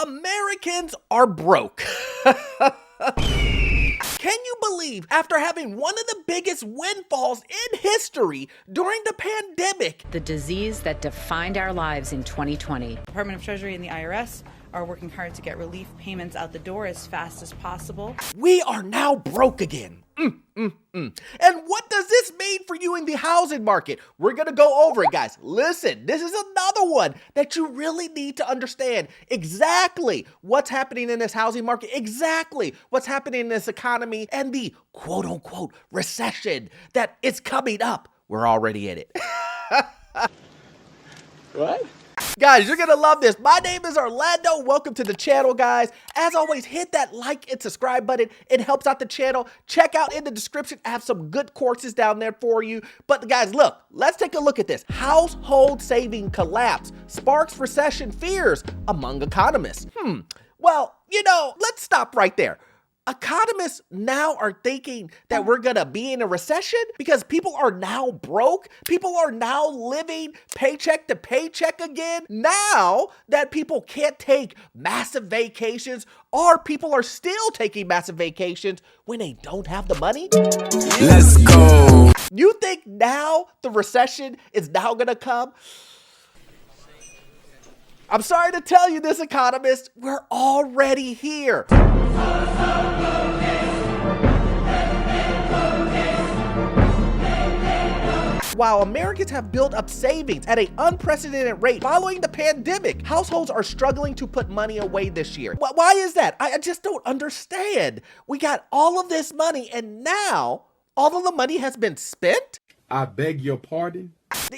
Americans are broke. Can you believe after having one of the biggest windfalls in history during the pandemic, the disease that defined our lives in 2020? Department of Treasury and the IRS are working hard to get relief payments out the door as fast as possible. We are now broke again. And what does this mean for you in the housing market? We're gonna go over it, guys. Listen, this is another one that you really need to understand exactly what's happening in this housing market, exactly what's happening in this economy, and the quote unquote recession that is coming up. We're already in it. What? Guys, you're gonna love this. My name is Orlando. Welcome to the channel, guys. As always, hit that like and subscribe button. It helps out the channel. Check out in the description. I have some good courses down there for you. But guys, look, let's take a look at this. Household saving collapse sparks recession fears among economists. Well, let's stop right there. Economists now are thinking that we're gonna be in a recession because people are now broke. People are now living paycheck to paycheck again. Now that people can't take massive vacations, or people are still taking massive vacations when they don't have the money. Let's go. You think now the recession is now gonna come? I'm sorry to tell you this, economists, we're already here. While Americans have built up savings at an unprecedented rate following the pandemic, households are struggling to put money away this year. Why is that? I just don't understand. We got all of this money and now all of the money has been spent? I beg your pardon?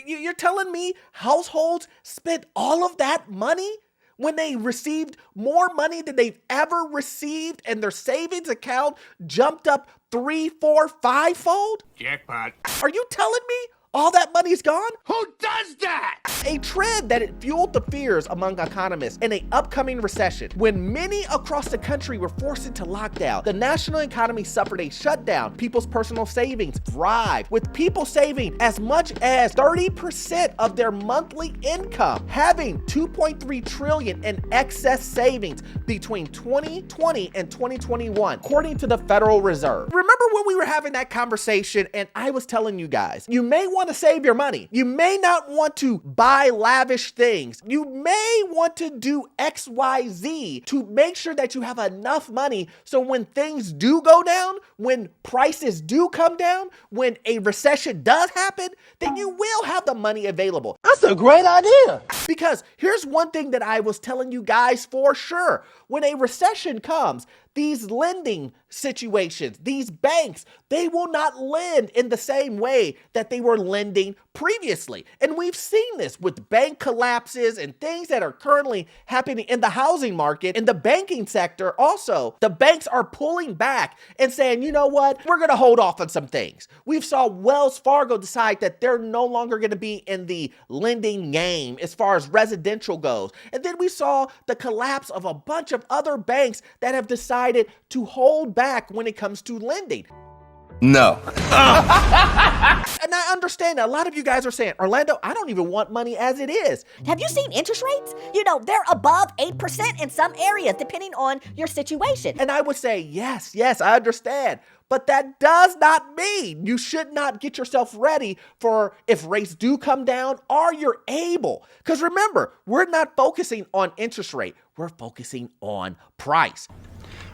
You're telling me households spent all of that money when they received more money than they've ever received and their savings account jumped up 3, 4, 5-fold? Jackpot. Are you telling me all that money's gone? Who does that? A trend that it fueled the fears among economists in an upcoming recession. When many across the country were forced into lockdown, the national economy suffered a shutdown. People's personal savings thrived, with people saving as much as 30% of their monthly income, having 2.3 trillion in excess savings between 2020 and 2021, according to the Federal Reserve. Remember when we were having that conversation and I was telling you guys, you may want to save your money. You may not want to buy lavish things. You may want to do XYZ to make sure that you have enough money so when things do go down, when prices do come down, when a recession does happen, then you will have the money available. That's a great idea. Because here's one thing that I was telling you guys for sure. When a recession comes, these lending situations, these banks, they will not lend in the same way that they were lending previously. And we've seen this with bank collapses and things that are currently happening in the housing market, in the banking sector also. The banks are pulling back and saying, you know what, we're gonna hold off on some things. We've saw Wells Fargo decide that they're no longer gonna be in the lending game as far as residential goes. And then we saw the collapse of a bunch of other banks that have decided to hold back when it comes to lending. No. And I understand that a lot of you guys are saying, Orlando, I don't even want money as it is. Have you seen interest rates? They're above 8% in some areas, depending on your situation. And I would say, yes, I understand. But that does not mean you should not get yourself ready for if rates do come down or you're able. Because remember, we're not focusing on interest rate. We're focusing on price.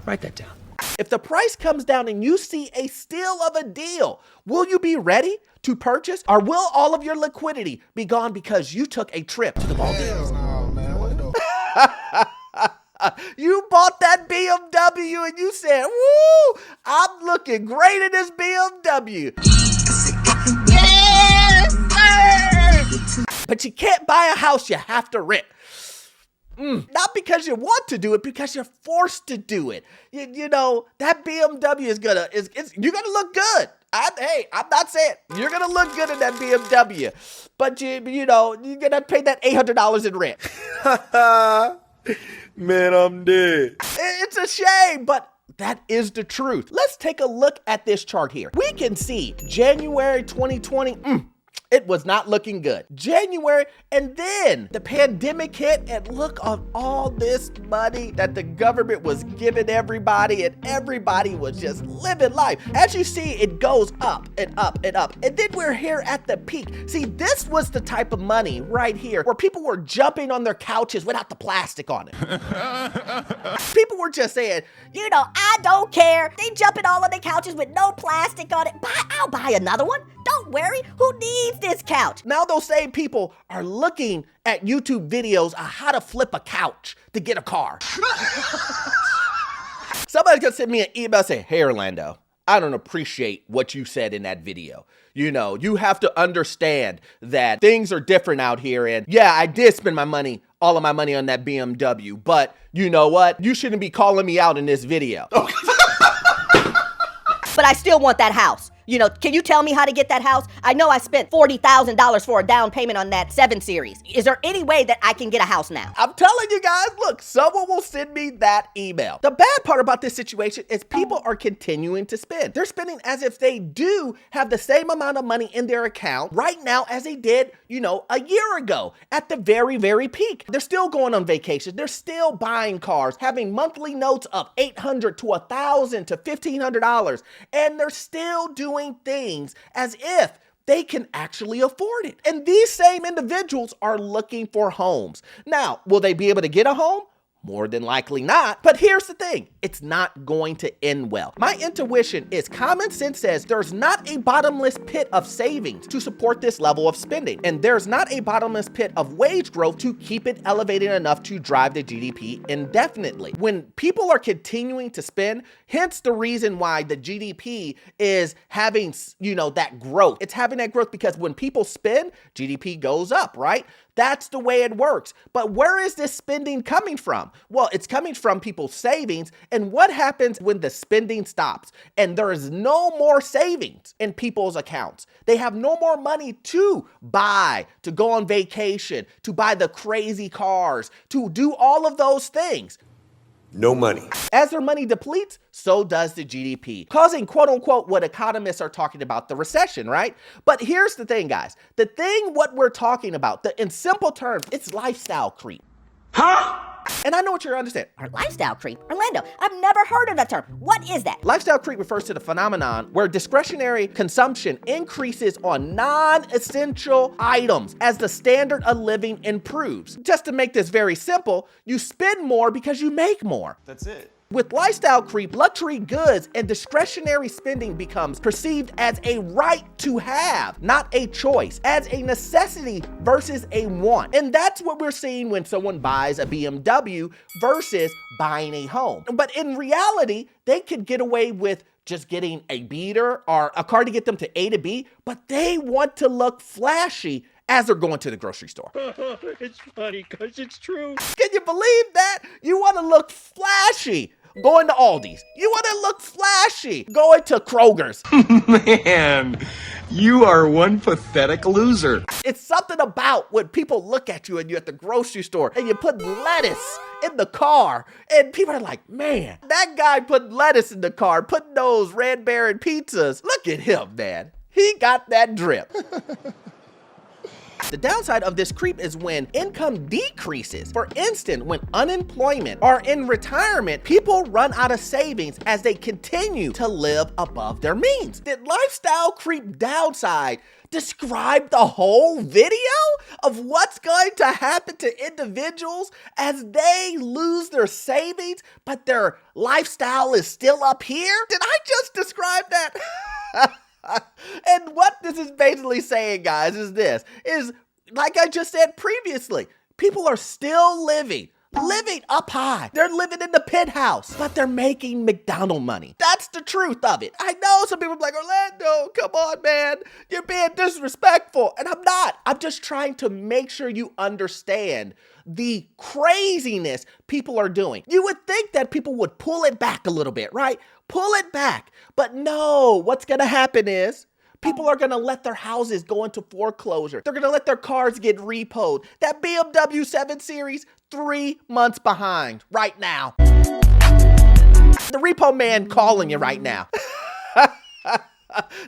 Write that down. If the price comes down and you see a steal of a deal, will you be ready to purchase? Or will all of your liquidity be gone because you took a trip to the Maldives? You bought that BMW and you said, woo, I'm looking great in this BMW. Yes, sir. But you can't buy a house, you have to rent. Not because you want to do it, because you're forced to do it. You know, that BMW you're gonna look good. I'm not saying you're gonna look good in that BMW, but you're gonna pay that $800 in rent. Man, I'm dead. It's a shame, but that is the truth. Let's take a look at this chart here. We can see January 2020, It was not looking good. January, and then the pandemic hit, and look on all this money that the government was giving everybody, and everybody was just living life. As you see, it goes up and up and up. And then we're here at the peak. See, this was the type of money right here where people were jumping on their couches without the plastic on it. People were just saying, I don't care. They jumping all on the couches with no plastic on it. I'll buy another one. Don't worry. Who needs this couch? now those same people are looking at YouTube videos on how to flip a couch to get a car. Somebody's gonna send me an email saying, hey, Orlando, I don't appreciate what you said in that video. You have to understand that things are different out here. And yeah, I did spend all of my money on that BMW, but you know what? You shouldn't be calling me out in this video. But I still want that house. Can you tell me how to get that house? I know I spent $40,000 for a down payment on that 7 Series. Is there any way that I can get a house now? I'm telling you guys, look, someone will send me that email. The bad part about this situation is people are continuing to spend. They're spending as if they do have the same amount of money in their account right now as they did, a year ago at the very, very peak. They're still going on vacation. They're still buying cars, having monthly notes of $800 to $1,000 to $1,500. And they're still doing things as if they can actually afford it. And these same individuals are looking for homes. Now, will they be able to get a home? More than likely not. But here's the thing, it's not going to end well. My intuition is common sense says there's not a bottomless pit of savings to support this level of spending. And there's not a bottomless pit of wage growth to keep it elevated enough to drive the GDP indefinitely. When people are continuing to spend, hence the reason why the GDP is having, that growth. It's having that growth because when people spend, GDP goes up, right? That's the way it works. But where is this spending coming from? Well, it's coming from people's savings. And what happens when the spending stops and there is no more savings in people's accounts? They have no more money to buy, to go on vacation, to buy the crazy cars, to do all of those things. No money. As their money depletes, so does the GDP, causing quote unquote what economists are talking about, the recession, right? But here's the thing, guys. What we're talking about, in simple terms, it's lifestyle creep. Huh? And I know what you're understanding. Lifestyle creep? Orlando, I've never heard of that term. What is that? Lifestyle creep refers to the phenomenon where discretionary consumption increases on non-essential items as the standard of living improves. Just to make this very simple, you spend more because you make more. That's it. With lifestyle creep, luxury goods and discretionary spending becomes perceived as a right to have, not a choice, as a necessity versus a want. And that's what we're seeing when someone buys a BMW versus buying a home. But in reality, they could get away with just getting a beater or a car to get them to A to B, but they want to look flashy as they're going to the grocery store. It's funny because it's true. Can you believe that? You want to look flashy going to Aldi's. You want to look flashy going to Kroger's. Man, you are one pathetic loser. It's something about when people look at you and you're at the grocery store and you put lettuce in the car and people are like, man, that guy put lettuce in the car, putting those Red Baron pizzas. Look at him, man. He got that drip. The downside of this creep is when income decreases. For instance, when unemployment or in retirement, people run out of savings as they continue to live above their means. Did lifestyle creep downside describe the whole video of what's going to happen to individuals as they lose their savings, but their lifestyle is still up here? Did I just describe that? And what this is basically saying, guys, is like I just said previously, people are still living up high. They're living in the penthouse, but they're making McDonald's money. That's the truth of it. I know some people are like, Orlando, come on, man. You're being disrespectful. And I'm not. I'm just trying to make sure you understand the craziness people are doing. You would think that people would pull it back a little bit, right? Pull it back. But no, what's going to happen is people are going to let their houses go into foreclosure. They're going to let their cars get repoed. That BMW 7 Series, 3 months behind right now. The repo man calling you right now.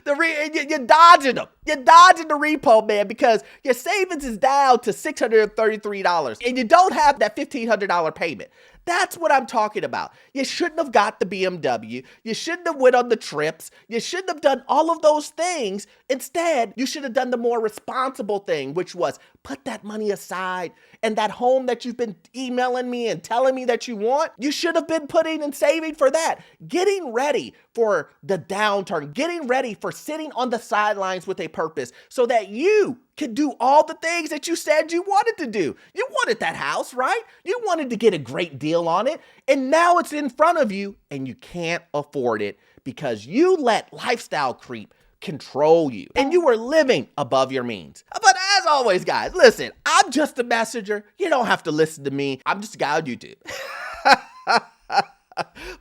You're dodging them. You're dodging the repo, man, because your savings is down to $633 and you don't have that $1,500 payment. That's what I'm talking about. You shouldn't have got the BMW. You shouldn't have went on the trips. You shouldn't have done all of those things. Instead, you should have done the more responsible thing, which was put that money aside. And that home that you've been emailing me and telling me that you want, you should have been putting and saving for that. Getting ready for the downturn, getting ready for sitting on the sidelines with a purpose so that you can do all the things that you said you wanted to do. You wanted that house, right? You wanted to get a great deal on it. And now it's in front of you and you can't afford it because you let lifestyle creep control you and you were living above your means. But as always, guys, listen, I'm just a messenger. You don't have to listen to me. I'm just a guy on YouTube.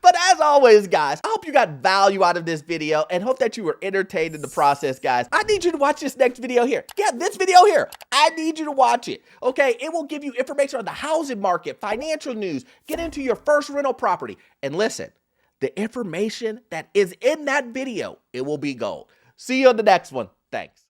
But as always, guys, I hope you got value out of this video and hope that you were entertained in the process, guys. I need you to watch this next video here. Yeah, this video here. I need you to watch it, okay? It will give you information on the housing market, financial news, get into your first rental property. And listen, the information that is in that video, it will be gold. See you on the next one. Thanks.